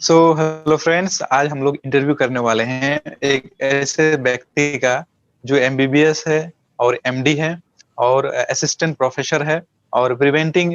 So hello friends, आज हम लोग इंटरव्यू करने वाले हैं एक ऐसे व्यक्ति का जो एमबीबीएस है और एमडी है और असिस्टेंट प्रोफेसर है और प्रिवेंटिंग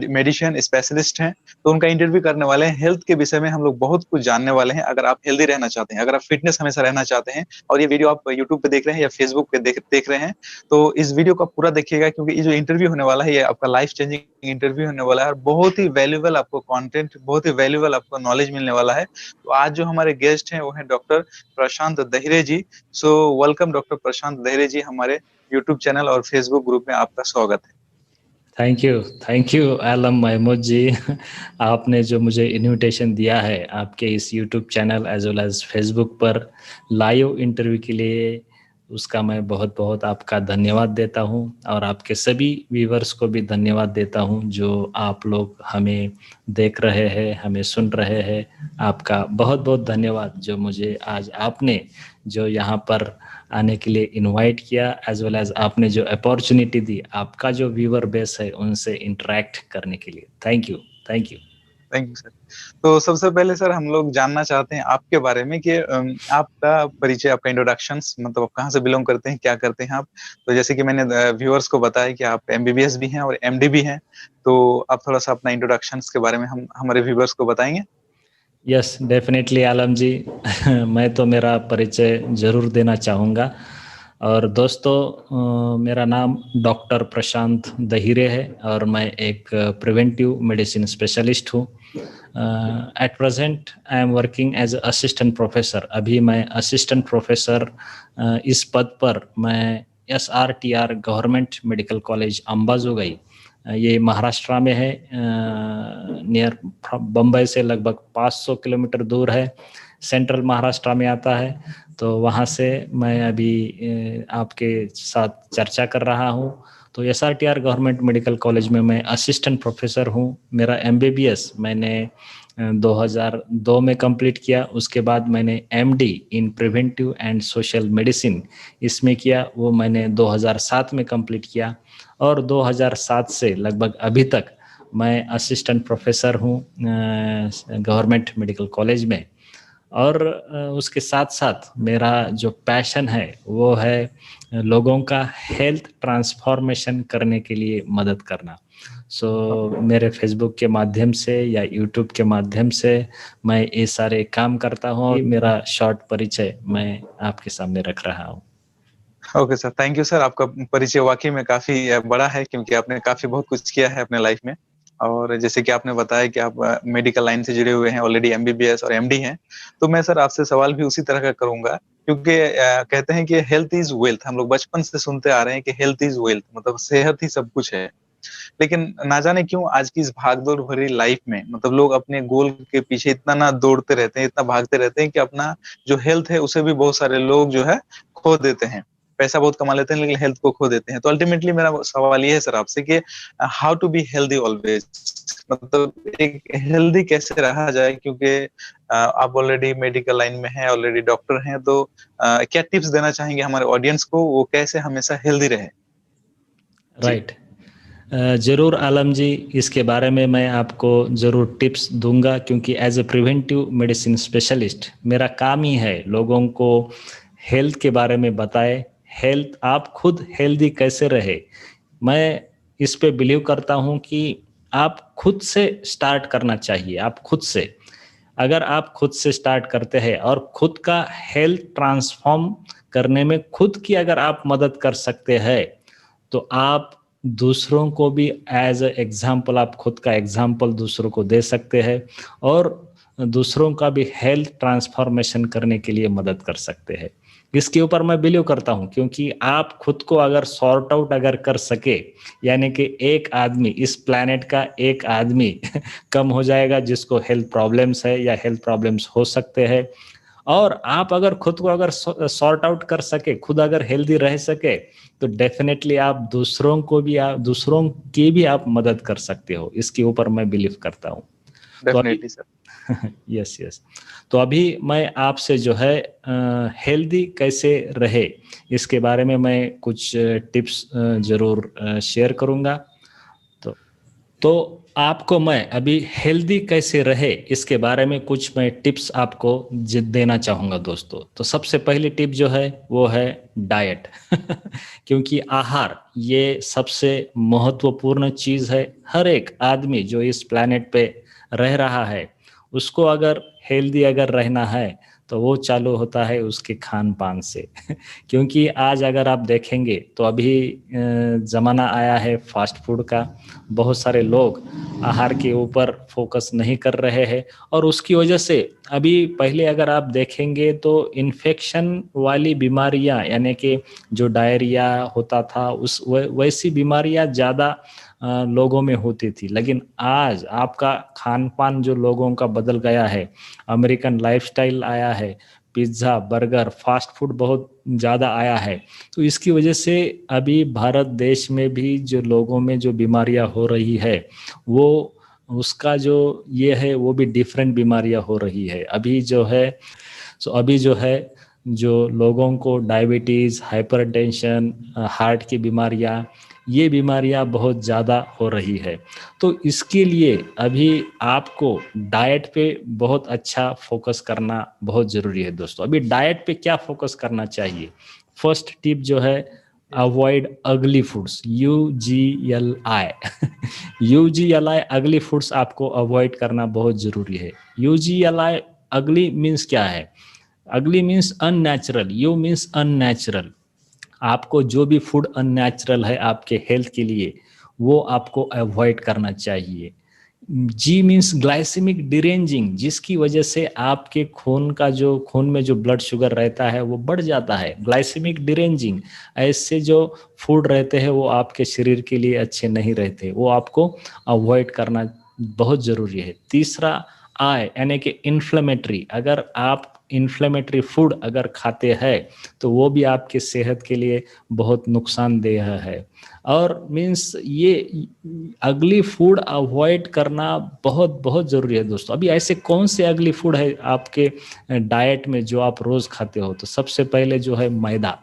मेडिसिन स्पेशलिस्ट हैं। तो उनका इंटरव्यू करने वाले हैं। हेल्थ के विषय में हम लोग बहुत कुछ जानने वाले हैं। अगर आप हेल्दी रहना चाहते हैं, अगर आप फिटनेस हमेशा रहना चाहते हैं और ये वीडियो आप यूट्यूब पे देख रहे हैं या फेसबुक पे देख रहे हैं, तो इस वीडियो को पूरा देखिएगा, क्योंकि ये जो इंटरव्यू होने वाला है ये आपका लाइफ चेंजिंग इंटरव्यू होने वाला है और बहुत ही वैल्यूएबल आपको कंटेंट, बहुत ही वैल्यूएबल आपको नॉलेज मिलने वाला है। तो आज जो हमारे गेस्ट हैं वो हैं doctor Prashant Dahire ji. So welcome doctor Prashant Dahire ji, हमारे यूट्यूब चैनल और फेसबुक ग्रुप में आपका स्वागत है। Thank you Alam Mahmood ji. आपने जो मुझे इनविटेशन दिया है आपके इस YouTube channel as well as Facebook पर लाइव इंटरव्यू के लिए, उसका मैं बहुत बहुत आपका धन्यवाद देता हूं और आपके सभी व्यूवर्स को भी धन्यवाद देता हूं जो आप लोग हमें देख रहे हैं, हमें सुन रहे हैं। आपका बहुत बहुत धन्यवाद जो मुझे आज आपने जो यहाँ पर आने के लिए इनवाइट किया, एज वेल एज आपने जो अपॉर्चुनिटी दी आपका जो व्यूअर बेस है उनसे इंटरेक्ट करने के लिए। Thank you. Thank you sir. तो सबसे पहले सर हम लोग जानना चाहते हैं आपके बारे में कि आपका परिचय, आपका इंट्रोडक्शंस, मतलब आप कहाँ से बिलोंग करते हैं, क्या करते हैं आप। तो जैसे कि मैंने व्यूअर्स को बताया कि आप एमबीबीएस भी हैं और एमडी भी हैं, तो आप थोड़ा सा अपना इंट्रोडक्शंस के बारे में हम हमारे व्यूअर्स को बताएंगे। यस डेफिनेटली आलम जी। मैं तो मेरा परिचय ज़रूर देना चाहूँगा। और दोस्तों, मेरा नाम डॉक्टर प्रशांत दहिरे है और मैं एक प्रिवेंटिव मेडिसिन स्पेशलिस्ट हूँ। At present I am working as assistant professor. अभी मैं असिस्टेंट प्रोफेसर इस पद पर मैं SRTR government medical college Ambajogai, ये महाराष्ट्र में है, नियर बम्बई से लगभग 500 किलोमीटर दूर है, सेंट्रल महाराष्ट्र में आता है। तो वहाँ से मैं अभी आपके साथ चर्चा कर रहा हूँ। तो SRTR गवर्नमेंट मेडिकल कॉलेज में मैं असिस्टेंट प्रोफेसर हूँ। मेरा MBBS मैंने 2002 में कंप्लीट किया। उसके बाद मैंने MD in preventive and social medicine इसमें किया, वो मैंने 2007 में कंप्लीट किया। और 2007 से लगभग अभी तक मैं असिस्टेंट प्रोफेसर हूँ गवर्नमेंट मेडिकल कॉलेज में। और उसके साथ साथ मेरा जो पैशन है वो है लोगों का हेल्थ ट्रांसफॉर्मेशन करने के लिए मदद करना। मेरे फेसबुक के माध्यम से या यूट्यूब के माध्यम से मैं ये सारे काम करता हूँ। मेरा शॉर्ट परिचय मैं आपके सामने रख रहा हूँ। Okay sir, thank you sir. आपका परिचय वाकई में काफी बड़ा है, क्योंकि आपने काफी बहुत कुछ किया है अपने लाइफ में। और जैसे कि आपने बताया कि आप मेडिकल लाइन से जुड़े हुए हैं, ऑलरेडी एमबीबीएस और एमडी हैं, तो मैं सर आपसे सवाल भी उसी तरह का करूंगा, क्योंकि कहते हैं कि हेल्थ इज वेल्थ। हम लोग बचपन से सुनते आ रहे हैं कि हेल्थ इज वेल्थ, मतलब सेहत ही सब कुछ है। लेकिन ना जाने क्यों आज की इस भागदौड़ भरी लाइफ में, मतलब लोग अपने गोल के पीछे इतना ना दौड़ते रहते हैं, इतना भागते रहते हैं कि अपना जो हेल्थ है उसे भी बहुत सारे लोग जो है खो देते हैं। पैसा बहुत कमा लेते हैं लेकिन हेल्थ को खो देते हैं। तो अल्टीमेटली मेरा सवाल ये है सर आपसे कि how to be healthy always, मतलब एक हेल्दी कैसे रहा जाए, क्योंकि आप ऑलरेडी मेडिकल लाइन में हैं, ऑलरेडी डॉक्टर हैं, तो क्या टिप्स देना चाहेंगे हमारे ऑडियंस को, वो कैसे हमेशा हेल्दी रहे। जी। राइट। ज़रूर आलम जी, इसके बारे में मैं आपको ज़रूर टिप्स दूंगा, क्योंकि as a preventive medicine specialist मेरा काम ही है लोगों को हेल्थ के बारे में बताए। हेल्थ, आप खुद हेल्दी कैसे रहे, मैं इस पे बिलीव करता हूँ कि आप खुद से स्टार्ट करना चाहिए। आप खुद से, अगर आप खुद से स्टार्ट करते हैं और खुद का हेल्थ ट्रांसफॉर्म करने में खुद की अगर आप मदद कर सकते हैं, तो आप दूसरों को भी एज ए एग्जाम्पल, आप खुद का एग्जाम्पल दूसरों को दे सकते हैं और दूसरों का भी हेल्थ ट्रांसफॉर्मेशन करने के लिए मदद कर सकते हैं। इसके ऊपर मैं बिलीव करता हूँ, क्योंकि आप खुद को अगर सॉर्ट आउट अगर कर सके, यानी कि एक आदमी, इस प्लैनेट का एक आदमी कम हो जाएगा जिसको हेल्थ प्रॉब्लम्स है या हेल्थ प्रॉब्लम्स हो सकते हैं। और आप अगर खुद को अगर सॉर्ट आउट कर सके, खुद अगर हेल्दी रह सके, तो डेफिनेटली आप दूसरों को भी, आप दूसरों की भी आप मदद कर सकते हो। इसके ऊपर मैं बिलीव करता हूँ। तो अभी डेफिनेटली सर। यस यस, तो अभी मैं आपसे जो है हेल्दी कैसे रहे इसके बारे में मैं कुछ टिप्स जरूर शेयर करूँगा। तो आपको मैं अभी हेल्दी कैसे रहे इसके बारे में कुछ मैं टिप्स आपको देना चाहूँगा दोस्तों। तो सबसे पहली टिप जो है वो है डाइट क्योंकि आहार ये सबसे महत्वपूर्ण चीज़ है। हर एक आदमी जो इस प्लेनेट पे रह रहा है उसको अगर हेल्दी अगर रहना है तो वो चालू होता है उसके खान पान से क्योंकि आज अगर आप देखेंगे तो अभी ज़माना आया है फास्ट फूड का। बहुत सारे लोग आहार के ऊपर फोकस नहीं कर रहे हैं और उसकी वजह से अभी पहले अगर आप देखेंगे तो इन्फेक्शन वाली बीमारियां यानी कि जो डायरिया होता था उस वैसी बीमारियां ज़्यादा लोगों में होती थी। लेकिन आज आपका खान पान जो लोगों का बदल गया है, अमेरिकन लाइफस्टाइल आया है, पिज्ज़ा बर्गर फास्ट फूड बहुत ज़्यादा आया है। तो इसकी वजह से अभी भारत देश में भी जो लोगों में जो बीमारियां हो रही है वो उसका जो ये है वो भी डिफरेंट बीमारियां हो रही है अभी जो है। सो अभी जो है जो लोगों को डायबिटीज़, हाइपरटेंशन, हार्ट की बीमारियां, ये बीमारियां बहुत ज़्यादा हो रही है। तो इसके लिए अभी आपको डाइट पे बहुत अच्छा फोकस करना बहुत ज़रूरी है दोस्तों। अभी डाइट पे क्या फोकस करना चाहिए? फर्स्ट टिप जो है अवॉइड अगली फूड्स, UGLI UGLI अगली फूड्स आपको अवॉइड करना बहुत ज़रूरी है। UGLI अगली मीन्स क्या है? अगली means unnatural, you means unnatural. आपको जो भी फूड अननेचुरल है आपके हेल्थ के लिए वो आपको अवॉइड करना चाहिए। जी मीन्स ग्लाइसेमिक डिरेंजिंग, जिसकी वजह से आपके खून में जो ब्लड शुगर रहता है वो बढ़ जाता है। ग्लाइसेमिक डिरेंजिंग, ऐसे जो फूड रहते हैं वो आपके शरीर के लिए अच्छे नहीं रहते, वो आपको अवॉइड करना बहुत ज़रूरी है। तीसरा आई यानी कि इन्फ्लेमेटरी, अगर आप इन्फ्लेमेटरी फूड अगर खाते हैं तो वो भी आपके सेहत के लिए बहुत नुकसानदेह है। और मीन्स ये अगली फूड अवॉइड करना बहुत बहुत ज़रूरी है दोस्तों। अभी ऐसे कौन से अगली फूड है आपके डाइट में जो आप रोज़ खाते हो? तो सबसे पहले जो है मैदा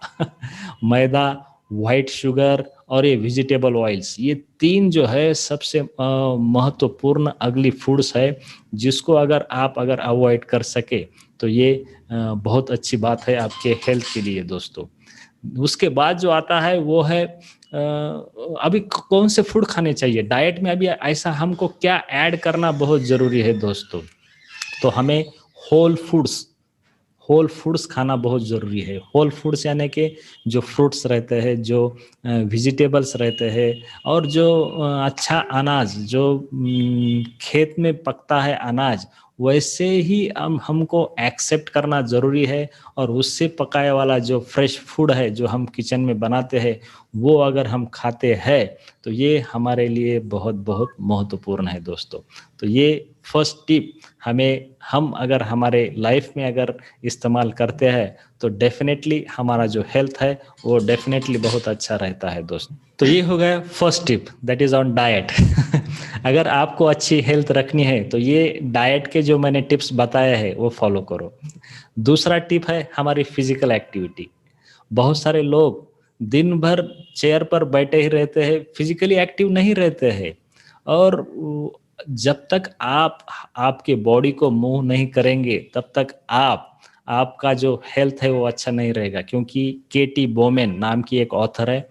मैदा, वाइट शुगर और ये वेजिटेबल ऑयल्स, ये तीन जो है सबसे महत्वपूर्ण अगली फूड्स है जिसको अगर आप अवॉइड कर सके तो ये बहुत अच्छी बात है आपके हेल्थ के लिए दोस्तों। उसके बाद जो आता है वो है अभी कौन से फूड खाने चाहिए डाइट में। अभी ऐसा हमको क्या ऐड करना बहुत ज़रूरी है दोस्तों? तो हमें होल फूड्स खाना बहुत ज़रूरी है। होल फूड्स यानी कि जो फ्रूट्स रहते हैं, जो वेजिटेबल्स रहते हैं और जो अच्छा अनाज जो खेत में पकता है अनाज, वैसे ही हमको एक्सेप्ट करना ज़रूरी है। और उससे पकाए वाला जो फ्रेश फूड है जो हम किचन में बनाते हैं वो अगर हम खाते हैं तो ये हमारे लिए बहुत बहुत महत्वपूर्ण है दोस्तों। तो ये फर्स्ट टिप हम अगर हमारे लाइफ में अगर इस्तेमाल करते हैं तो डेफिनेटली हमारा जो हेल्थ है वो डेफिनेटली बहुत अच्छा रहता है दोस्त। तो ये हो गया first tip, that is on diet अगर आपको अच्छी हेल्थ रखनी है तो ये डाइट के जो मैंने टिप्स बताए हैं वो फॉलो करो। दूसरा टिप है हमारी फिजिकल एक्टिविटी। बहुत सारे लोग दिन भर चेयर पर बैठे ही रहते हैं, फिजिकली एक्टिव नहीं रहते हैं। और जब तक आप आपके बॉडी को मूव नहीं करेंगे तब तक आपका जो हेल्थ है वो अच्छा नहीं रहेगा। क्योंकि केटी बोमेन नाम की एक ऑथर है,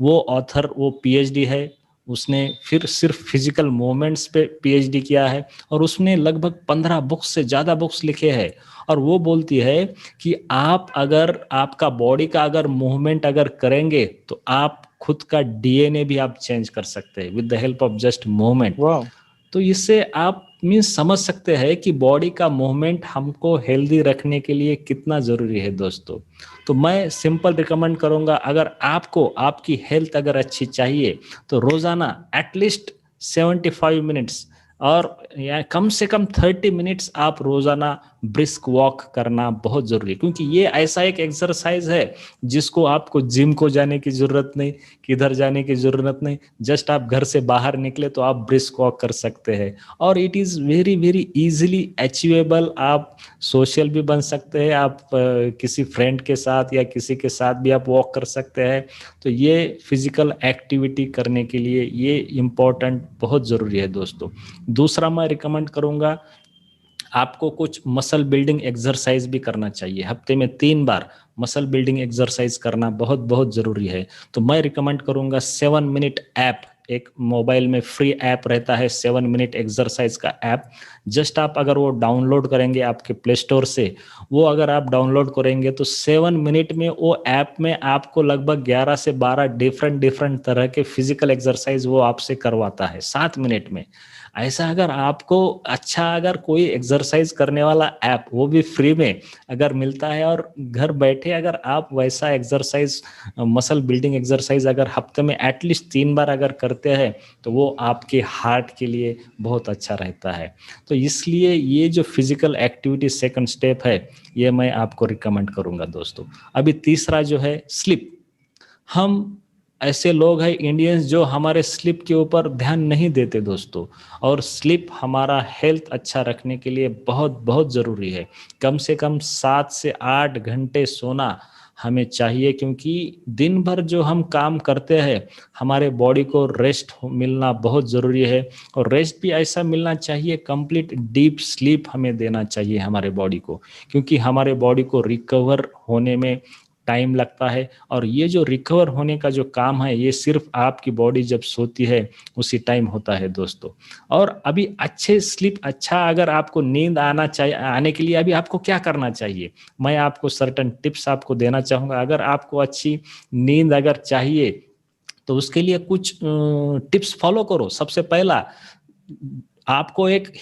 वो पीएचडी है, उसने फिर सिर्फ फिजिकल मूवमेंट्स पे पीएचडी किया है और उसने लगभग 15 बुक्स से ज़्यादा बुक्स लिखे हैं। और वो बोलती है कि आप अगर आपका बॉडी का अगर मूवमेंट अगर करेंगे तो आप खुद का डीएनए भी आप चेंज कर सकते हैं with the help of just movement. तो इससे आप मीन्स समझ सकते हैं कि बॉडी का मूवमेंट हमको हेल्दी रखने के लिए कितना ज़रूरी है दोस्तों। तो मैं सिंपल रिकमेंड करूँगा, अगर आपको आपकी हेल्थ अगर अच्छी चाहिए तो रोज़ाना एटलीस्ट 75 मिनट्स और या कम से कम 30 मिनट्स आप रोज़ाना ब्रिस्क वॉक करना बहुत जरूरी है, क्योंकि ये ऐसा एक एक्सरसाइज है जिसको आपको जिम को जाने की जरूरत नहीं, किधर जाने की जरूरत नहीं, जस्ट आप घर से बाहर निकले तो आप ब्रिस्क वॉक कर सकते हैं। और it is very very easily achievable. आप सोशल भी बन सकते हैं, आप किसी फ्रेंड के साथ या किसी के साथ भी आप वॉक कर सकते हैं। तो ये फिजिकल एक्टिविटी करने के लिए ये इम्पोर्टेंट बहुत ज़रूरी है दोस्तों। दूसरा मैं रिकमेंड करूँगा, आपको कुछ मसल बिल्डिंग एक्सरसाइज भी करना चाहिए। हफ्ते में 3 बार मसल बिल्डिंग एक्सरसाइज करना बहुत बहुत ज़रूरी है। तो मैं रिकमेंड करूँगा 7 मिनट ऐप, एक मोबाइल में फ्री ऐप रहता है 7 मिनट एक्सरसाइज का ऐप। जस्ट आप अगर वो डाउनलोड करेंगे आपके प्ले स्टोर से, वो अगर आप डाउनलोड करेंगे तो 7 मिनट में वो ऐप में आपको लगभग 11 से 12 डिफरेंट डिफरेंट तरह के फिजिकल एक्सरसाइज वो आपसे करवाता है 7 मिनट में। ऐसा अगर आपको अच्छा अगर कोई एक्सरसाइज करने वाला ऐप वो भी फ्री में अगर मिलता है, और घर बैठे अगर आप वैसा एक्सरसाइज मसल बिल्डिंग एक्सरसाइज अगर हफ्ते में एटलीस्ट 3 बार अगर करते हैं तो वो आपके हार्ट के लिए बहुत अच्छा रहता है। तो इसलिए ये जो फिजिकल एक्टिविटी सेकंड स्टेप है ये मैं आपको रिकमेंड करूंगा दोस्तों। अभी तीसरा जो है स्लीप। हम ऐसे लोग हैं इंडियंस जो हमारे स्लीप के ऊपर ध्यान नहीं देते दोस्तों, और स्लीप हमारा हेल्थ अच्छा रखने के लिए बहुत बहुत ज़रूरी है। कम से कम 7 से 8 घंटे सोना हमें चाहिए, क्योंकि दिन भर जो हम काम करते हैं हमारे बॉडी को रेस्ट मिलना बहुत ज़रूरी है। और रेस्ट भी ऐसा मिलना चाहिए, कंप्लीट डीप स्लीप हमें देना चाहिए हमारे बॉडी को, क्योंकि हमारे बॉडी को रिकवर होने में टाइम लगता है। और ये जो रिकवर होने का जो काम है ये सिर्फ आपकी बॉडी जब सोती है उसी टाइम होता है दोस्तों। और अभी अच्छे स्लीप, अच्छा अगर आपको नींद आना चाहिए, आने के लिए अभी आपको क्या करना चाहिए, मैं आपको सर्टेन टिप्स आपको देना चाहूँगा। अगर आपको अच्छी नींद अगर चाहिए तो उसके लिए कुछ टिप्स फॉलो करो। सबसे पहला, आपको एक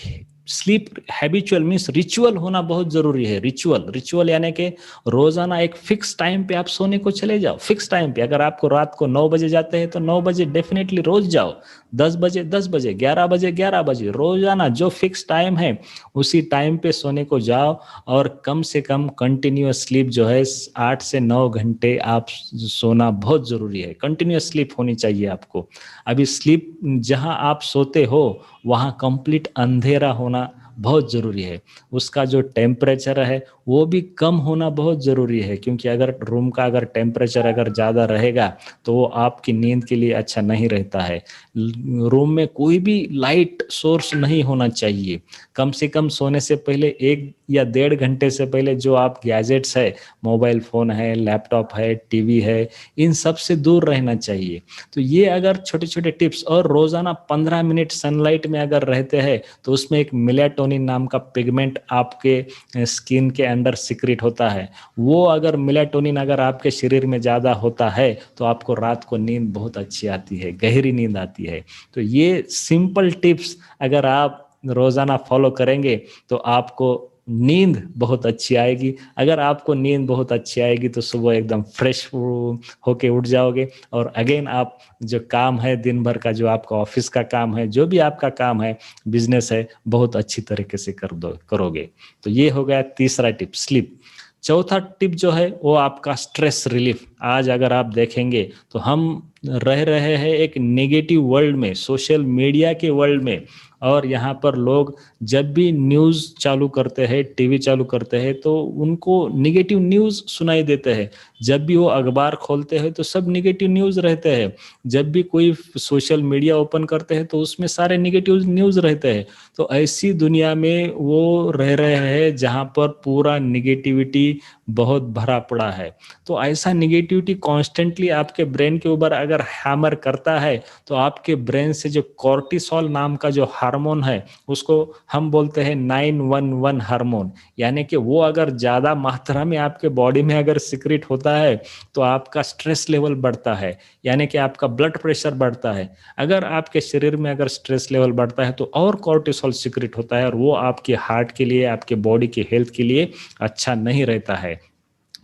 स्लीप हैबिचुअल मीन्स रिचुअल होना बहुत जरूरी है। रिचुअल, रिचुअल यानी कि रोजाना एक फिक्स टाइम पे आप सोने को चले जाओ। फिक्स टाइम पे, अगर आपको रात को 9 बजे जाते हैं तो 9 बजे डेफिनेटली रोज जाओ। 10 बजे 10 बजे, 11 बजे 11 बजे, रोजाना जो फिक्स टाइम है उसी टाइम पे सोने को जाओ। और कम से कम कंटिन्यूअस स्लीप जो है 8 से 9 घंटे आप सोना बहुत जरूरी है। कंटिन्यूअस स्लीप होनी चाहिए आपको। अभी स्लीप जहां आप सोते हो वहाँ कंप्लीट अंधेरा होना बहुत ज़रूरी है। उसका जो टेम्परेचर है वो भी कम होना बहुत ज़रूरी है, क्योंकि अगर रूम का अगर टेम्परेचर अगर ज़्यादा रहेगा तो वो आपकी नींद के लिए अच्छा नहीं रहता है। रूम में कोई भी लाइट सोर्स नहीं होना चाहिए। कम से कम सोने से पहले 1 या 1.5 घंटे से पहले जो आप गैजेट्स है, मोबाइल फ़ोन है, लैपटॉप है, टीवी है, इन सब से दूर रहना चाहिए। तो ये अगर छोटे छोटे टिप्स, और रोज़ाना 15 मिनट सनलाइट में अगर रहते हैं तो उसमें एक मेलाटोनिन नाम का पिगमेंट आपके स्किन के अंदर सिक्रेट होता है। वो अगर मेलाटोनिन अगर आपके शरीर में ज़्यादा होता है तो आपको रात को नींद बहुत अच्छी आती है, गहरी नींद आती है। तो ये सिंपल टिप्स अगर आप रोज़ाना फॉलो करेंगे तो आपको नींद बहुत अच्छी आएगी। अगर आपको नींद बहुत अच्छी आएगी तो सुबह एकदम फ्रेश होके उठ जाओगे, और अगेन आप जो काम है दिन भर का, जो आपका ऑफिस का काम है, जो भी आपका काम है, बिजनेस है, बहुत अच्छी तरीके से करोगे। तो ये हो गया तीसरा टिप, स्लीप। चौथा टिप जो है वो आपका स्ट्रेस रिलीफ। आज अगर आप देखेंगे तो हम रह रहे हैं एक नेगेटिव वर्ल्ड में, सोशल मीडिया के वर्ल्ड में। और यहाँ पर लोग जब भी न्यूज़ चालू करते हैं, टीवी चालू करते हैं, तो उनको नेगेटिव न्यूज़ सुनाई देते हैं। जब भी वो अखबार खोलते हैं तो सब नेगेटिव न्यूज़ रहते हैं। जब भी कोई सोशल मीडिया ओपन करते हैं तो उसमें सारे नेगेटिव न्यूज़ रहते हैं। तो ऐसी दुनिया में वो रह रहे हैं जहाँ पर पूरा नेगेटिविटी बहुत भरा पड़ा है। तो ऐसा नेगेटिविटी कॉन्स्टेंटली आपके ब्रेन के ऊपर अगर हैमर करता है तो आपके ब्रेन से जो कॉर्टिसोल नाम का जो हार्मोन है उसको हम बोलते हैं 911 हार्मोन, यानी कि वो अगर ज़्यादा मात्रा में आपके बॉडी में अगर सिक्रेट होता है तो आपका स्ट्रेस लेवल बढ़ता है, यानी कि आपका ब्लड प्रेशर बढ़ता है। अगर आपके शरीर में अगर स्ट्रेस लेवल बढ़ता है तो और कॉर्टिसोल सिक्रेट होता है, और वो आपके हार्ट के लिए, आपके बॉडी के हेल्थ के लिए अच्छा नहीं रहता है।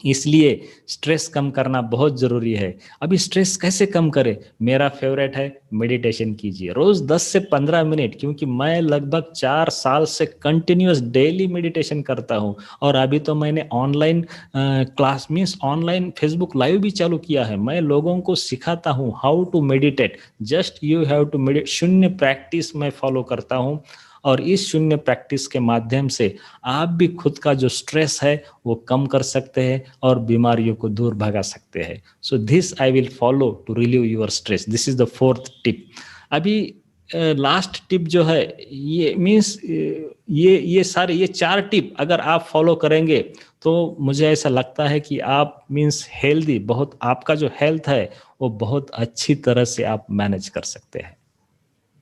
इसलिए स्ट्रेस कम करना बहुत ज़रूरी है। अभी स्ट्रेस कैसे कम करें? मेरा फ़ेवरेट है मेडिटेशन कीजिए। रोज़ 10 से 15 मिनट, क्योंकि मैं लगभग 4 साल से कंटिन्यूअस डेली मेडिटेशन करता हूँ। और अभी तो मैंने online class means online Facebook live भी चालू किया है। मैं लोगों को सिखाता हूँ how to meditate. Just you have to शून्य प्रैक्टिस मैं फ़ॉलो करता हूँ। और इस शून्य प्रैक्टिस के माध्यम से आप भी खुद का जो स्ट्रेस है वो कम कर सकते हैं और बीमारियों को दूर भगा सकते हैं। So this I will follow to relieve your stress. This is the fourth tip. अभी लास्ट टिप जो है, ये मीन्स ये सारे ये 4 टिप अगर आप फॉलो करेंगे तो मुझे ऐसा लगता है कि आप मीन्स हेल्दी, बहुत आपका जो हेल्थ है वो बहुत अच्छी तरह से आप मैनेज कर सकते हैं।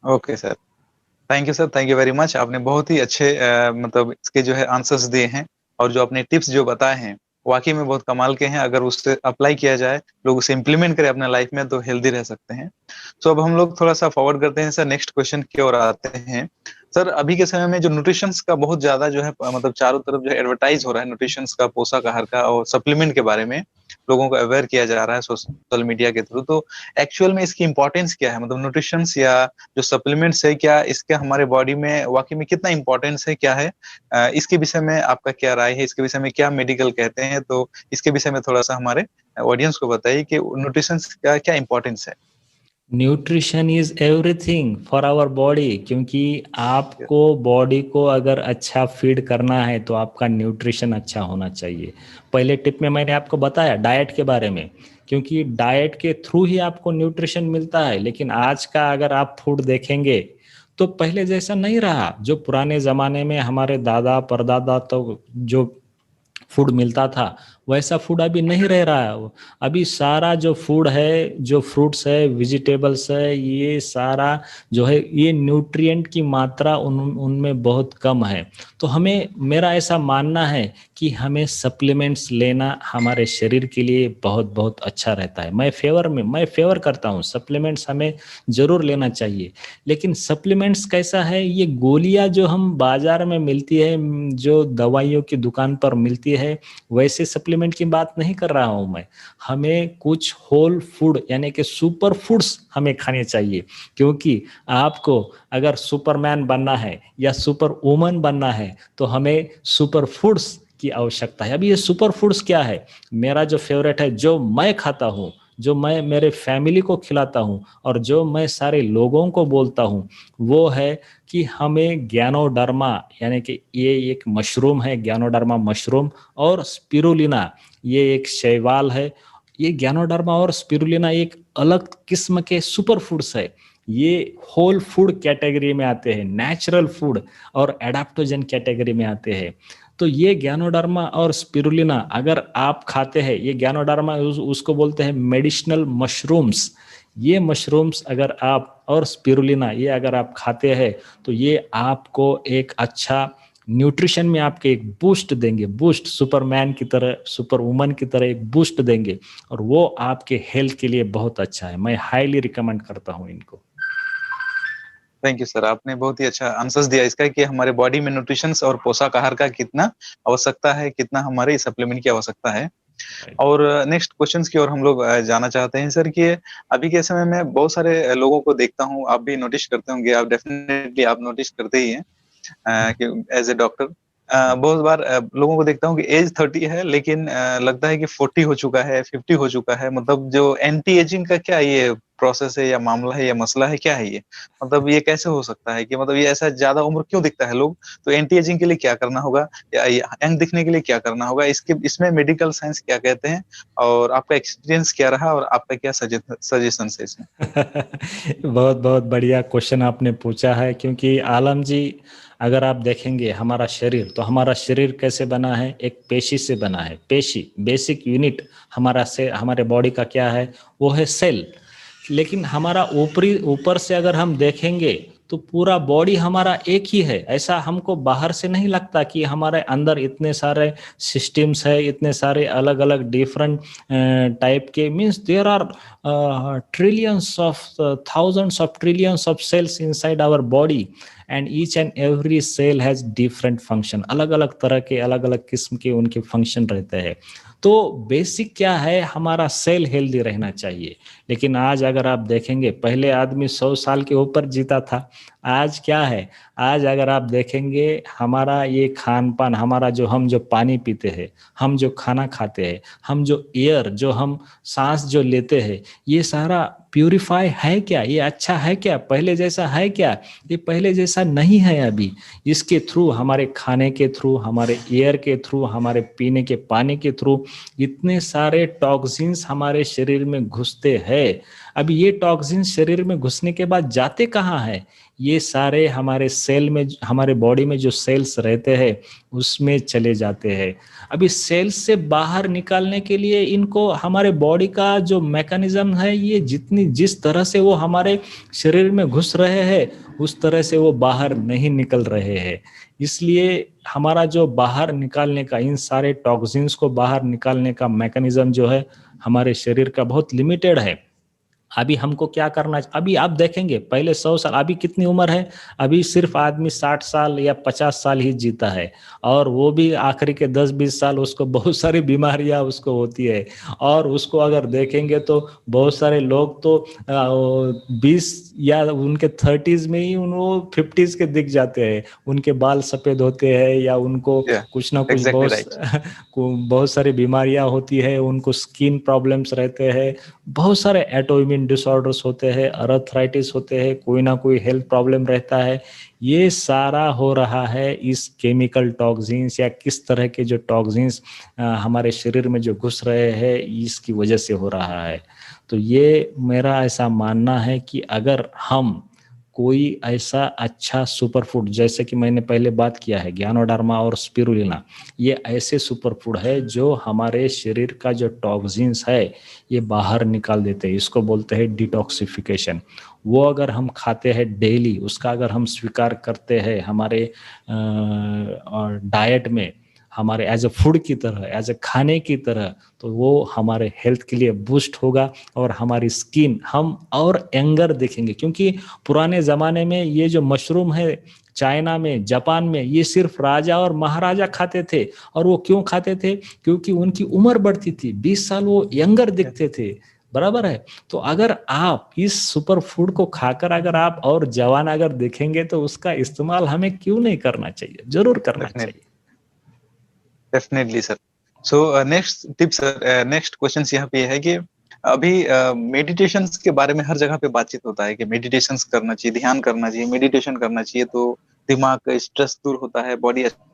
Okay sir, thank you sir, thank you very much. आपने बहुत ही अच्छे मतलब इसके जो है आंसर्स दिए हैं, और जो आपने टिप्स जो बताए हैं वाकई में बहुत कमाल के हैं। अगर उससे अप्लाई किया जाए, लोग उसे इम्प्लीमेंट करें अपने लाइफ में, तो हेल्दी रह सकते हैं। तो अब हम लोग थोड़ा सा फॉरवर्ड करते हैं सर, नेक्स्ट क्वेश्चन की ओर आते हैं। सर, अभी के समय में जो न्यूट्रिशंस का बहुत ज्यादा जो है मतलब चारों तरफ जो है एडवर्टाइज हो रहा है न्यूट्रिशंस का, पोषक आहार का और सप्लीमेंट के बारे में लोगों को अवेयर किया जा रहा है सोशल मीडिया के थ्रू। तो एक्चुअल में इसकी इंपॉर्टेंस क्या है? मतलब न्यूट्रिशंस या जो सप्लीमेंट्स है, क्या इसके हमारे बॉडी में वाकई में कितना इंपॉर्टेंस है, क्या है? इसके विषय में आपका क्या राय है? इसके विषय में क्या मेडिकल कहते हैं? तो इसके विषय में थोड़ा सा हमारे ऑडियंस को बताइए कि न्यूट्रिशंस का क्या इंपॉर्टेंस है। Nutrition is everything for our body, क्योंकि आपको बॉडी को अगर अच्छा फीड करना है तो आपका न्यूट्रिशन अच्छा होना चाहिए। पहले टिप में मैंने आपको बताया डाइट के बारे में, क्योंकि डाइट के थ्रू ही आपको न्यूट्रिशन मिलता है। लेकिन आज का अगर आप फूड देखेंगे तो पहले जैसा नहीं रहा। जो पुराने ज़माने में हमारे दादा परदादा तो जो फूड मिलता था वैसा फूड अभी नहीं रह रहा है। अभी सारा जो फूड है, जो फ्रूट्स है, वेजिटेबल्स है, ये सारा जो है ये न्यूट्रिएंट की मात्रा उनमें बहुत कम है। तो हमें, मेरा ऐसा मानना है कि हमें सप्लीमेंट्स लेना हमारे शरीर के लिए बहुत बहुत अच्छा रहता है। मैं फेवर करता हूँ सप्लीमेंट्स हमें ज़रूर लेना चाहिए। लेकिन सप्लीमेंट्स कैसा है, ये गोलियां जो हम बाजार में मिलती है, जो दवाइयों की दुकान पर मिलती है, वैसे सप्लीमेंट की बात नहीं कर रहा हूं मैं। हमें कुछ होल फूड यानी कि सुपर फूड्स हमें खाने चाहिए। क्योंकि आपको अगर सुपरमैन बनना है या सुपर वुमन बनना है तो हमें सुपर फूड्स की आवश्यकता है। अभी ये सुपर फूड्स क्या है? मेरा जो फेवरेट है, जो मैं खाता हूँ, जो मैं मेरे फैमिली को खिलाता हूँ और जो मैं सारे लोगों को बोलता हूँ, वो है कि हमें ज्ञानोडर्मा यानी कि ये एक मशरूम है, ज्ञानोडर्मा मशरूम, और स्पिरुलिना ये एक शैवाल है। ये ज्ञानोडर्मा और स्पिरुलिना एक अलग किस्म के सुपर फूड्स है। ये होल फूड कैटेगरी में आते हैं, नेचुरल फूड और एडाप्टोजन कैटेगरी में आते हैं। तो ये ज्ञानोडर्मा और स्पिरुलिना अगर आप खाते हैं, ये ज्ञानोडर्मा उसको बोलते हैं मेडिसिनल मशरूम्स। ये मशरूम्स अगर आप, और स्पिरुलिना ये अगर आप खाते हैं तो ये आपको एक अच्छा न्यूट्रिशन में आपके एक बूस्ट देंगे, बूस्ट सुपरमैन की तरह, सुपर वुमन की तरह एक बूस्ट देंगे, और वो आपके हेल्थ के लिए बहुत अच्छा है। मैं हाईली रिकमेंड करता हूँ इनको। थैंक यू सर, आपने बहुत ही अच्छा आंसर्स दिया इसका कि हमारे बॉडी में न्यूट्रिशंस और पोषक आहार का कितना आवश्यकता है, कितना हमारे सप्लीमेंट की आवश्यकता है। और नेक्स्ट क्वेश्चंस की ओर हम लोग जाना चाहते हैं सर कि अभी के समय में बहुत सारे लोगों को देखता हूँ, आप भी नोटिस करते होंगे, आप डेफिनेटली आप नोटिस करते ही हैं कि एज ए डॉक्टर बहुत बार लोगों को देखता हूँ कि एज 30 है, लेकिन लगता है कि 40 हो चुका है, 50 हो चुका है। मतलब जो एंटी एजिंग का क्या ये प्रोसेस है या मामला है या मसला है, क्या है ये? मतलब ये कैसे हो सकता है कि मतलब ये ऐसा ज्यादा उम्र क्यों दिखता है लोग? तो एंटी एजिंग के लिए क्या करना होगा, या यंग दिखने के लिए क्या करना होगा? इसके इसमें मेडिकल साइंस क्या कहते हैं, और आपका एक्सपीरियंस क्या रहा, और आपका क्या सजेशन है इसमें? बहुत बहुत बढ़िया क्वेश्चन आपने पूछा है, क्योंकि आलम जी अगर आप देखेंगे हमारा शरीर, तो हमारा शरीर कैसे बना है? एक पेशी से बना है। पेशी बेसिक यूनिट हमारा से, हमारे बॉडी का क्या है? वो है सेल। लेकिन हमारा ऊपर से अगर हम देखेंगे तो पूरा बॉडी हमारा एक ही है। ऐसा हमको बाहर से नहीं लगता कि हमारे अंदर इतने सारे सिस्टम्स है, इतने सारे अलग अलग डिफरेंट टाइप के, means there are trillions of, thousands of trillions of cells inside our body, and each and every cell has different function। अलग अलग तरह के, अलग अलग किस्म के उनके फंक्शन रहते हैं। तो बेसिक क्या है, हमारा सेल हेल्दी रहना चाहिए। लेकिन आज अगर आप देखेंगे, पहले आदमी 100 साल के ऊपर जीता था, आज क्या है, आज अगर आप देखेंगे हमारा ये खान पान, हमारा हम जो पानी पीते हैं, हम जो खाना खाते हैं, हम जो एयर, जो हम सांस जो लेते हैं, ये सारा प्यूरिफाई है क्या, ये अच्छा है क्या, पहले जैसा है क्या? ये पहले जैसा नहीं है अभी। इसके थ्रू, हमारे खाने के थ्रू, हमारे एयर के थ्रू, हमारे पीने के पानी के थ्रू इतने सारे टॉक्सिन्स हमारे शरीर में घुसते हैं। अभी ये टॉक्सिन्स शरीर में घुसने के बाद जाते कहाँ है? ये सारे हमारे सेल में, हमारे बॉडी में जो सेल्स रहते हैं उसमें चले जाते हैं। अभी सेल्स से बाहर निकालने के लिए इनको, हमारे बॉडी का जो मैकेनिज्म है, ये जिस तरह से वो हमारे शरीर में घुस रहे हैं उस तरह से वो बाहर नहीं निकल रहे हैं। इसलिए हमारा जो बाहर निकालने का, इन सारे टॉक्सिन्स को बाहर निकालने का मैकेनिज्म जो है हमारे शरीर का बहुत लिमिटेड है। अभी हमको क्या करना, अभी आप देखेंगे पहले 100 साल, अभी कितनी उम्र है, अभी सिर्फ आदमी 60 साल या 50 साल ही जीता है, और वो भी आखिरी के 10-20 साल उसको बहुत सारी बीमारियां उसको होती है। और उसको अगर देखेंगे तो बहुत सारे लोग तो 20 या उनके 30s में ही वो 50s के दिख जाते हैं, उनके बाल सफेद होते हैं, या उनको कुछ ना कुछ बहुत सारी बीमारियां होती है, उनको स्किन प्रॉब्लम्स रहते हैं, बहुत सारे ऑटोइम्यून डिसऑर्डर्स होते हैं, अर्थराइटिस होते हैं, कोई ना कोई हेल्थ प्रॉब्लम रहता है। ये सारा हो रहा है इस केमिकल टॉक्सिन्स या किस तरह के जो टॉक्सिन्स हमारे शरीर में जो घुस रहे हैं इसकी वजह से हो रहा है। तो ये मेरा ऐसा मानना है कि अगर हम कोई ऐसा अच्छा सुपर फूड, जैसे कि मैंने पहले बात किया है ज्ञानोडार्मा और स्पिरुलिना, ये ऐसे सुपर फूड है जो हमारे शरीर का जो टॉक्सिन्स है ये बाहर निकाल देते हैं। इसको बोलते हैं डिटॉक्सिफिकेशन। वो अगर हम खाते हैं डेली, उसका अगर हम स्वीकार करते हैं हमारे डाइट में, हमारे एज ए फूड की तरह, एज ए खाने की तरह, तो वो हमारे हेल्थ के लिए बूस्ट होगा और हमारी स्किन, हम और यंगर दिखेंगे। क्योंकि पुराने ज़माने में ये जो मशरूम है चाइना में, जापान में, ये सिर्फ राजा और महाराजा खाते थे। और वो क्यों खाते थे? क्योंकि उनकी उम्र बढ़ती थी, 20 साल वो यंगर दिखते थे। बराबर है। तो अगर आप इस सुपर फूड को खाकर अगर आप और जवान अगर दिखेंगे तो उसका इस्तेमाल हमें क्यों नहीं करना चाहिए? जरूर करना चाहिए। Definitely sir. So next tip sir, next question यहाँ पे है कि अभी मेडिटेशंस के बारे में हर जगह पे बातचीत होता है कि मेडिटेशंस करना चाहिए, ध्यान करना चाहिए, मेडिटेशन करना चाहिए तो दिमाग का स्ट्रेस दूर होता है, बॉडी अच्छा।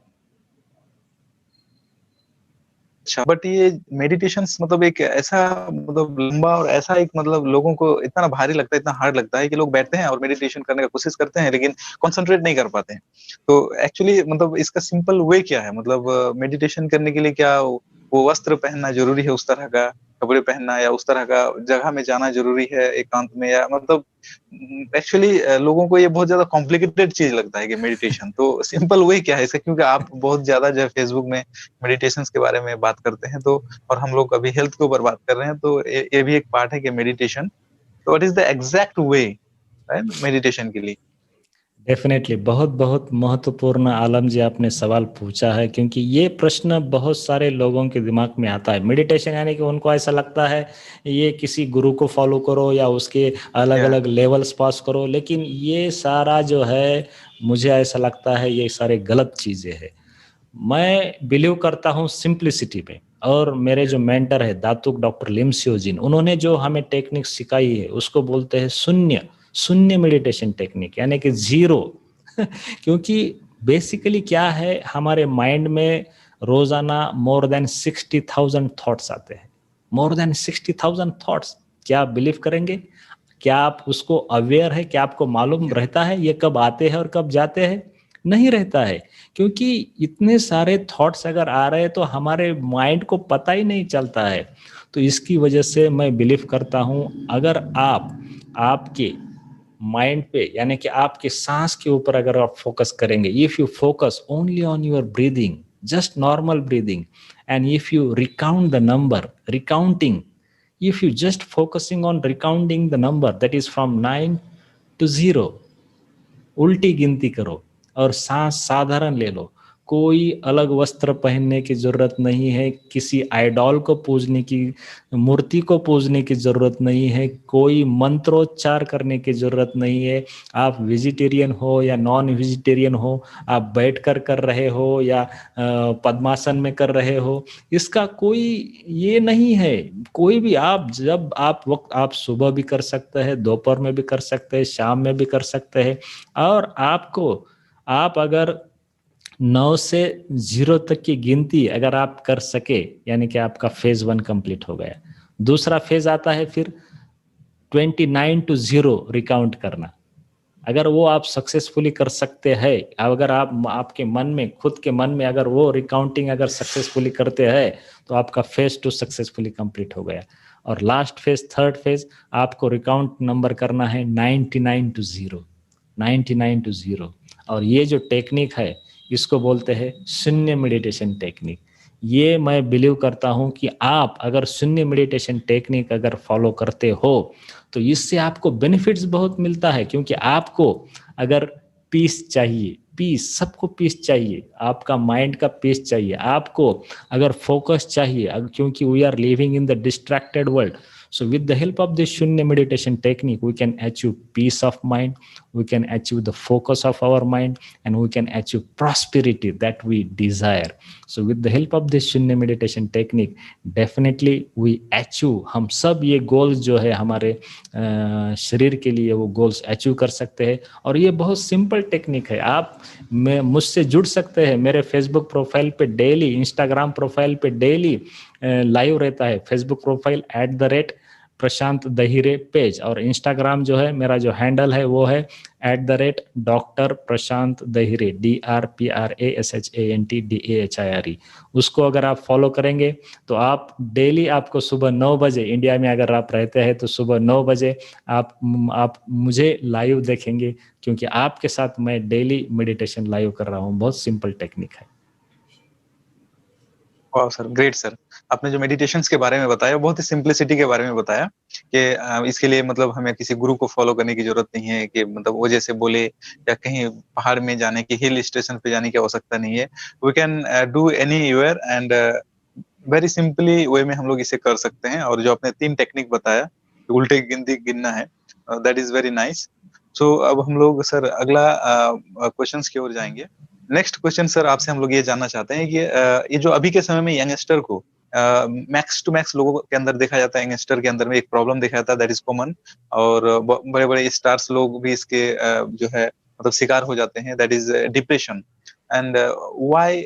बट ये मेडिटेशंस मतलब एक ऐसा, मतलब लंबा और ऐसा एक, मतलब लोगों को इतना भारी लगता है, इतना हार्ड लगता है कि लोग बैठते हैं और मेडिटेशन करने का कोशिश करते हैं लेकिन कंसंट्रेट नहीं कर पाते हैं। तो एक्चुअली मतलब इसका सिंपल वे क्या है? मतलब मेडिटेशन करने के लिए क्या वो वस्त्र पहनना जरूरी है, उस तरह का कपड़े पहनना, या उस तरह का जगह में जाना जरूरी है एकांत में, या मतलब एक्चुअली लोगों को ये बहुत ज्यादा कॉम्प्लिकेटेड चीज लगता है कि मेडिटेशन, तो सिंपल वे क्या है इसका? क्योंकि आप बहुत ज्यादा जो है फेसबुक में मेडिटेशन के बारे में बात करते हैं, तो और हम लोग अभी हेल्थ के ऊपर बात कर रहे हैं, तो ये भी एक पार्ट है कि मेडिटेशन, तो what is the exact way meditation के लिए? डेफिनेटली, बहुत बहुत महत्वपूर्ण आलम जी आपने सवाल पूछा है, क्योंकि ये प्रश्न बहुत सारे लोगों के दिमाग में आता है। मेडिटेशन यानी कि उनको ऐसा लगता है ये किसी गुरु को फॉलो करो या उसके अलग अलग लेवल्स पास करो, लेकिन ये सारा जो है मुझे ऐसा लगता है ये सारे गलत चीज़ें हैं। मैं बिलीव करता हूँ सिंप्लिसिटी में, और मेरे जो मेंटर है दातुक डॉक्टर लिम सियोजिन, उन्होंने जो हमें टेक्निक सिखाई है उसको बोलते हैं शून्य मेडिटेशन टेक्निक, यानी कि जीरो। क्योंकि बेसिकली क्या है, हमारे माइंड में रोजाना मोर देन 60,000 थॉट्स आते हैं, मोर देन 60,000 थॉट्स। क्या आप बिलीव करेंगे? क्या आप उसको अवेयर है? क्या आपको मालूम रहता है ये कब आते हैं और कब जाते हैं? नहीं रहता है, क्योंकि इतने सारे थॉट्स अगर आ रहे हैं तो हमारे माइंड को पता ही नहीं चलता है। तो इसकी वजह से मैं बिलीव करता हूँ, अगर आप आपके माइंड पे, यानी कि आपके सांस के ऊपर अगर आप फोकस करेंगे, if you focus only on your breathing, just normal breathing, and if you recount the number, recounting, if you just focusing on recounting the number that is from 9 to 0, उल्टी गिनती करो और सांस साधारण ले लो, कोई अलग वस्त्र पहनने की जरूरत नहीं है, किसी आइडॉल को पूजने की, मूर्ति को पूजने की जरूरत नहीं है, कोई मंत्रोच्चार करने की जरूरत नहीं है। आप वेजिटेरियन हो या नॉन वेजिटेरियन हो, आप बैठकर कर रहे हो या पद्मासन में कर रहे हो, इसका कोई ये नहीं है। कोई भी आप, जब आप वक्त, आप सुबह भी कर सकते हैं, दोपहर में भी कर सकते हैं, शाम में भी कर सकते हैं। और आपको, आप अगर 9 से 0 तक की गिनती अगर आप कर सके, यानी कि आपका फेज 1 कंप्लीट हो गया। दूसरा फेज आता है फिर 29 to 0 रिकाउंट करना। अगर वो आप सक्सेसफुली कर सकते हैं, अगर आप आपके मन में, खुद के मन में अगर वो रिकाउंटिंग अगर सक्सेसफुली करते हैं, तो आपका फेज 2 सक्सेसफुली कंप्लीट हो गया। और लास्ट फेज, थर्ड फेज, आपको रिकाउंट नंबर करना है 99 to 0, 99 to 0। और ये जो टेक्निक है, इसको बोलते हैं शून्य मेडिटेशन टेक्निक। ये मैं बिलीव करता हूँ कि आप अगर शून्य मेडिटेशन टेक्निक अगर फॉलो करते हो, तो इससे आपको बेनिफिट्स बहुत मिलता है। क्योंकि आपको अगर पीस चाहिए, पीस, सबको पीस चाहिए, आपका माइंड का पीस चाहिए। आपको अगर फोकस चाहिए, क्योंकि we are living in the distracted world. So with the help of this Shunya meditation technique, we can achieve peace of mind, we can achieve the focus of our mind, and we can achieve prosperity that we desire. So with the help of this Shunya meditation technique, definitely we achieve, हम सब ये goals जो है हमारे शरीर के लिए, वो goals achieve कर सकते हैं। और ये बहुत सिंपल टेक्निक है। आप मुझसे जुड़ सकते हैं। मेरे फेसबुक प्रोफाइल पे डेली, इंस्टाग्राम प्रोफाइल पे डेली लाइव रहता है। फेसबुक प्रोफाइल @प्रशांत दहिरे पेज, और इंस्टाग्राम जो है, मेरा जो हैंडल है वो है @Dr. प्रशांत दहिरे, DrPrashantDahire। उसको अगर आप फॉलो करेंगे तो आप डेली, आपको सुबह 9 बजे, इंडिया में अगर आप रहते हैं तो सुबह 9 बजे आप मुझे लाइव देखेंगे, क्योंकि आपके साथ मैं डेली मेडिटेशन लाइव कर रहा हूँ। बहुत सिंपल टेक्निक है। वाह सर, ग्रेट सर। आपने जो मेडिटेशंस के बारे में बताया, बहुत ही सिंप्लिसिटी के बारे में बताया कि इसके लिए मतलब हमें किसी गुरु को फॉलो करने की जरूरत नहीं है, कि मतलब वो जैसे बोले, या कहीं पहाड़ में जाने की, हिल स्टेशन पे जाने की आवश्यकता नहीं है। We can do anywhere and very simply way में हम लोग इसे कर सकते हैं। और जो आपने 3 टेक्निक बताया, उल्टे गिनती गिनना है, दैट इज वेरी नाइस। सो अब हम लोग सर अगला क्वेश्चंस की ओर जाएंगे। नेक्स्ट क्वेश्चन सर, आपसे हम लोग ये जानना चाहते हैं कि ये जो अभी के समय में यंगस्टर को मैक्स टू मैक्स लोगों के अंदर देखा जाता है, यंगस्टर के अंदर में एक प्रॉब्लम देखा जाता है, दैट इज कॉमन। और बड़े बड़े स्टार्स लोग भी इसके जो है मतलब शिकार हो जाते हैं, that is depression. And why,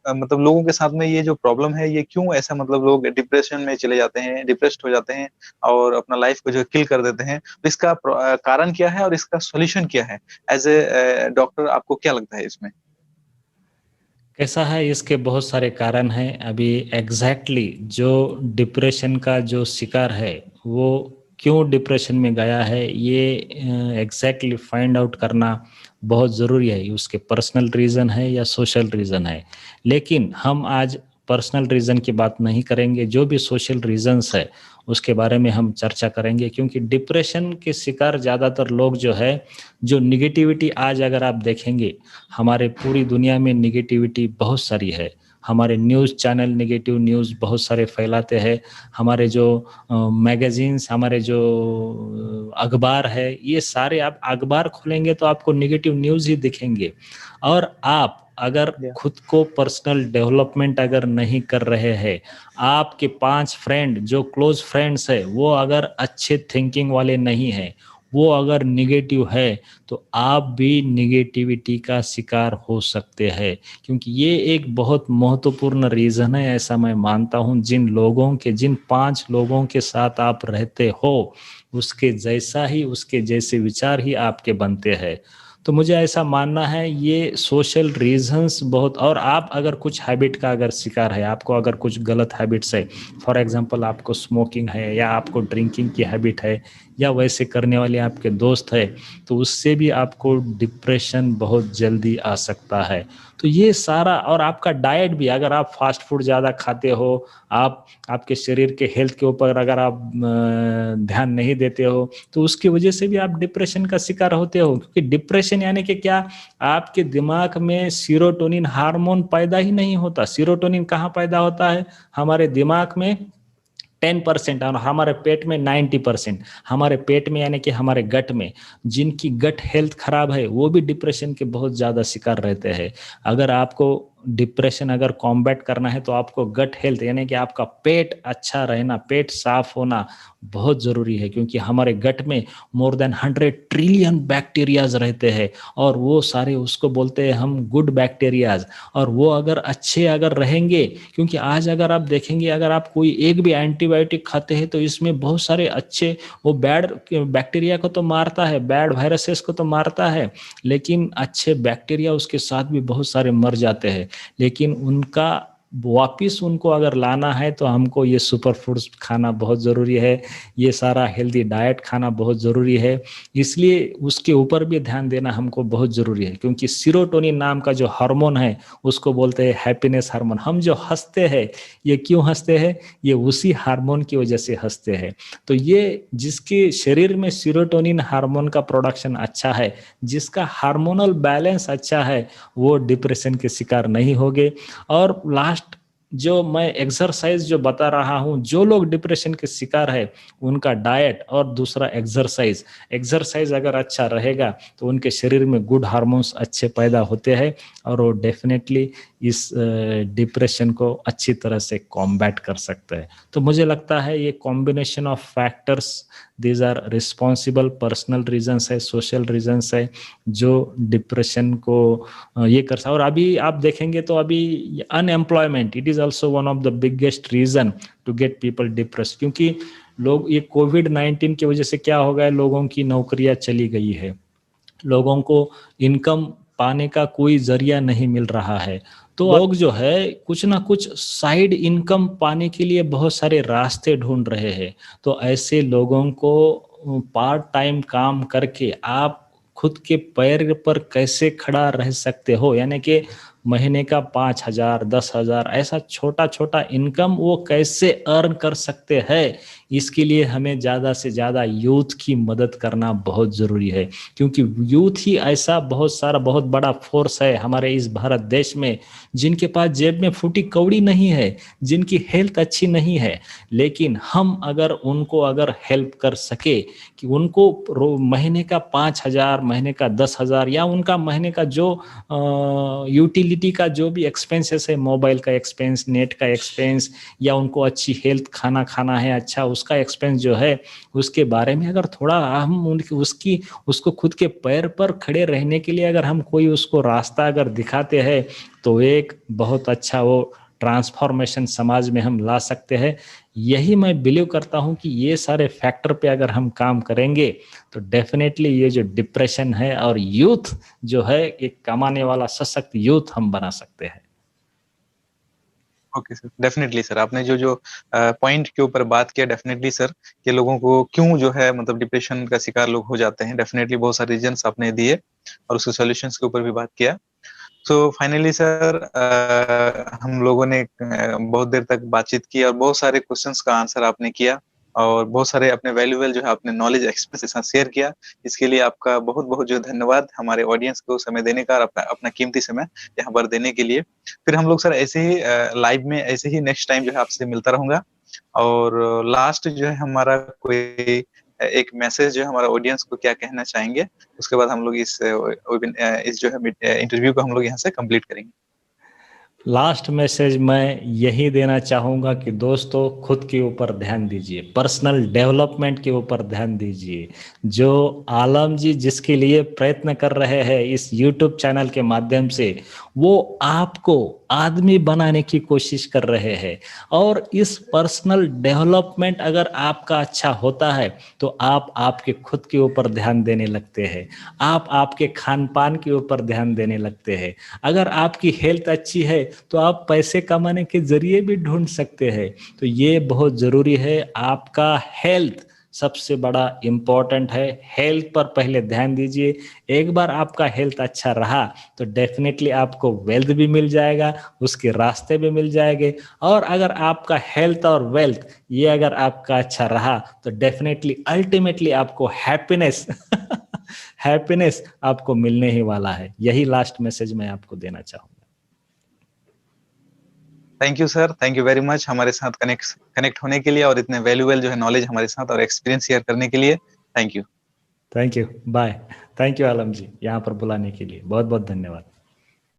मतलब लोगों के साथ में ये जो प्रॉब्लम है, ये क्यों ऐसा, मतलब लोग डिप्रेशन में चले जाते हैं, डिप्रेस्ड हो जाते हैं और अपना लाइफ को जो किल कर देते हैं, तो इसका कारण क्या है और इसका सॉल्यूशन क्या है? एज ए डॉक्टर आपको क्या लगता है इसमें? कैसा है, इसके बहुत सारे कारण हैं। अभी एग्जैक्टली जो डिप्रेशन का जो शिकार है, वो क्यों डिप्रेशन में गया है, ये एग्जैक्टली फाइंड आउट करना बहुत ज़रूरी है। उसके पर्सनल रीज़न है या सोशल रीज़न है। लेकिन हम आज पर्सनल रीज़न की बात नहीं करेंगे, जो भी सोशल रीज़न्स है उसके बारे में हम चर्चा करेंगे। क्योंकि डिप्रेशन के शिकार ज़्यादातर लोग जो है, जो निगेटिविटी, आज अगर आप देखेंगे हमारे पूरी दुनिया में निगेटिविटी बहुत सारी है। हमारे न्यूज़ चैनल नेगेटिव न्यूज़ बहुत सारे फैलाते हैं। हमारे जो मैगजीन्स, हमारे जो अखबार है, ये सारे, आप अखबार खोलेंगे तो आपको नेगेटिव न्यूज़ ही दिखेंगे। और आप अगर खुद को पर्सनल डेवलपमेंट अगर नहीं कर रहे हैं, आपके 5 फ्रेंड जो क्लोज फ्रेंड्स है, वो अगर अच्छे थिंकिंग वाले नहीं है, वो अगर निगेटिव है, तो आप भी निगेटिविटी का शिकार हो सकते हैं। क्योंकि ये एक बहुत महत्वपूर्ण रीज़न है, ऐसा मैं मानता हूँ। जिन 5 लोगों के साथ आप रहते हो, उसके जैसा ही, उसके जैसे विचार ही आपके बनते हैं। तो मुझे ऐसा मानना है, ये सोशल रीजंस बहुत। और आप अगर कुछ हैबिट का अगर शिकार है, आपको अगर कुछ गलत हैबिट्स है, फॉर एग्जांपल आपको स्मोकिंग है या आपको ड्रिंकिंग की हैबिट है या वैसे करने वाले आपके दोस्त है, तो उससे भी आपको डिप्रेशन बहुत जल्दी आ सकता है। तो ये सारा, और आपका डाइट भी, अगर आप फास्ट फूड ज़्यादा खाते हो, आप आपके शरीर के हेल्थ के ऊपर अगर आप ध्यान नहीं देते हो, तो उसकी वजह से भी आप डिप्रेशन का शिकार होते हो। क्योंकि डिप्रेशन यानी कि क्या, आपके दिमाग में सीरोटोनिन हार्मोन पैदा ही नहीं होता। सीरोटोनिन कहाँ पैदा होता है? हमारे दिमाग में 10% और हमारे पेट में 90%। हमारे पेट में यानी कि हमारे गट में, जिनकी गट हेल्थ खराब है वो भी डिप्रेशन के बहुत ज़्यादा शिकार रहते हैं। अगर आपको डिप्रेशन अगर कॉम्बैट करना है तो आपको गट हेल्थ यानी कि आपका पेट अच्छा रहना, पेट साफ होना बहुत ज़रूरी है। क्योंकि हमारे गट में मोर देन 100 ट्रिलियन बैक्टीरियाज रहते हैं, और वो सारे उसको बोलते हैं हम गुड बैक्टीरियाज। और वो अगर अच्छे अगर रहेंगे, क्योंकि आज अगर आप देखेंगे, अगर आप कोई एक भी एंटीबायोटिक खाते हैं तो इसमें बहुत सारे अच्छे, वो बैड बैक्टीरिया को तो मारता है, बैड वायरसेस को तो मारता है, लेकिन अच्छे बैक्टीरिया उसके साथ भी बहुत सारे मर जाते हैं। लेकिन उनका वापिस उनको अगर लाना है तो हमको ये सुपर फूड्स खाना बहुत ज़रूरी है, ये सारा हेल्दी डाइट खाना बहुत ज़रूरी है। इसलिए उसके ऊपर भी ध्यान देना हमको बहुत ज़रूरी है। क्योंकि सीरोटोनिन नाम का जो हार्मोन है उसको बोलते हैं हैप्पीनेस हार्मोन। हम जो हंसते हैं, ये क्यों हंसते हैं? ये उसी हार्मोन की वजह से हंसते हैं। तो ये जिसके शरीर में सीरोटोनिन हार्मोन का प्रोडक्शन अच्छा है, जिसका हार्मोनल बैलेंस अच्छा है, वो डिप्रेशन के शिकार नहीं होंगे। और लास्ट जो मैं एक्सरसाइज जो बता रहा हूं, जो लोग डिप्रेशन के शिकार है, उनका डाइट और दूसरा एक्सरसाइज, एक्सरसाइज अगर अच्छा रहेगा तो उनके शरीर में गुड हार्मोन्स अच्छे पैदा होते हैं, और वो डेफिनेटली इस डिप्रेशन को अच्छी तरह से कॉम्बैट कर सकते हैं। तो मुझे लगता है ये combination of factors, these are responsible, personal reasons है, सोशल रीजंस है, जो डिप्रेशन को ये कर सकता। और अभी आप देखेंगे तो अभी unemployment, it is also one of the biggest reason to get people depressed. क्योंकि लोग, ये कोविड-19 की वजह से क्या हो गया, लोगों की नौकरियां चली गई है, लोगों को इनकम पाने का कोई जरिया नहीं मिल रहा है। तो लोग जो है कुछ ना कुछ साइड इनकम पाने के लिए बहुत सारे रास्ते ढूंढ रहे हैं। तो ऐसे लोगों को पार्ट टाइम काम करके आप खुद के पैर पर कैसे खड़ा रह सकते हो, यानी कि महीने का 5,000 10,000 ऐसा छोटा छोटा इनकम वो कैसे अर्न कर सकते हैं, इसके लिए हमें ज़्यादा से ज़्यादा यूथ की मदद करना बहुत ज़रूरी है। क्योंकि यूथ ही ऐसा बहुत सारा बहुत बड़ा फोर्स है हमारे इस भारत देश में, जिनके पास जेब में फूटी कौड़ी नहीं है, जिनकी हेल्थ अच्छी नहीं है, लेकिन हम अगर उनको अगर हेल्प कर सके कि उनको महीने का 5,000, महीने का 10,000, या उनका महीने का जो यूटिलिटी का जो भी एक्सपेंसेस है, मोबाइल का एक्सपेंस, नेट का एक्सपेंस, या उनको अच्छी हेल्थ खाना खाना है अच्छा, उसका एक्सपेंस जो है, उसके बारे में अगर थोड़ा हम उसकी उसको खुद के पैर पर खड़े रहने के लिए अगर हम कोई उसको रास्ता अगर दिखाते हैं, तो एक बहुत अच्छा वो ट्रांसफॉर्मेशन समाज में हम ला सकते हैं। यही मैं बिलीव करता हूं कि ये सारे फैक्टर पे अगर हम काम करेंगे तो डेफिनेटली ये जो डिप्रेशन है और यूथ जो है, एक कमाने वाला सशक्त यूथ हम बना सकते हैं। ओके सर, डेफिनेटली सर, आपने जो जो पॉइंट के ऊपर बात किया, डेफिनेटली सर, कि लोगों को क्यों जो है मतलब डिप्रेशन का शिकार लोग हो जाते हैं, डेफिनेटली बहुत सारे रीजंस आपने दिए और उसके सॉल्यूशंस के ऊपर भी बात किया। तो फाइनली सर, हम लोगों ने बहुत देर तक बातचीत की और बहुत सारे क्वेश्चंस का आंसर आपने किया, और बहुत सारे अपने वैल्यूएबल जो है आपने नॉलेज एक्सपीरियंस के साथ शेयर किया। इसके लिए आपका बहुत बहुत जो धन्यवाद, हमारे ऑडियंस को समय देने का और अपना अपना कीमती समय यहाँ पर देने के लिए। फिर हम लोग सर ऐसे ही लाइव में ऐसे ही नेक्स्ट टाइम जो है आपसे मिलता रहूंगा। और लास्ट जो है हमारा कोई एक मैसेज जो है हमारा ऑडियंस को क्या कहना चाहेंगे, उसके बाद हम लोग इस जो है इंटरव्यू को हम लोग यहाँ से कंप्लीट करेंगे। लास्ट मैसेज मैं यही देना चाहूँगा कि दोस्तों, खुद के ऊपर ध्यान दीजिए, पर्सनल डेवलपमेंट के ऊपर ध्यान दीजिए। जो आलम जी जिसके लिए प्रयत्न कर रहे हैं इस यूट्यूब चैनल के माध्यम से, वो आपको आदमी बनाने की कोशिश कर रहे हैं। और इस पर्सनल डेवलपमेंट अगर आपका अच्छा होता है तो आप आपके खुद के ऊपर ध्यान देने लगते हैं, आप आपके खान पान के ऊपर ध्यान देने लगते हैं। अगर आपकी हेल्थ अच्छी है तो आप पैसे कमाने के जरिए भी ढूंढ सकते हैं। तो ये बहुत ज़रूरी है, आपका हेल्थ सबसे बड़ा इम्पोर्टेंट है। हेल्थ पर पहले ध्यान दीजिए। एक बार आपका हेल्थ अच्छा रहा तो डेफिनेटली आपको वेल्थ भी मिल जाएगा, उसके रास्ते भी मिल जाएंगे। और अगर आपका हेल्थ और वेल्थ ये अगर आपका अच्छा रहा तो डेफिनेटली अल्टीमेटली आपको हैप्पीनेस हैप्पीनेस आपको मिलने ही वाला है। यही लास्ट मैसेज मैं आपको देना चाहूंगा। Thank you sir, thank you very much हमारे साथ कनेक्ट होने के लिए और इतने वैल्यूएबल जो है नॉलेज हमारे साथ और एक्सपीरियंस शेयर करने के लिए। Thank you. Thank you, bye. Thank you Alam ji, यहाँ पर बुलाने के लिए बहुत बहुत धन्यवाद।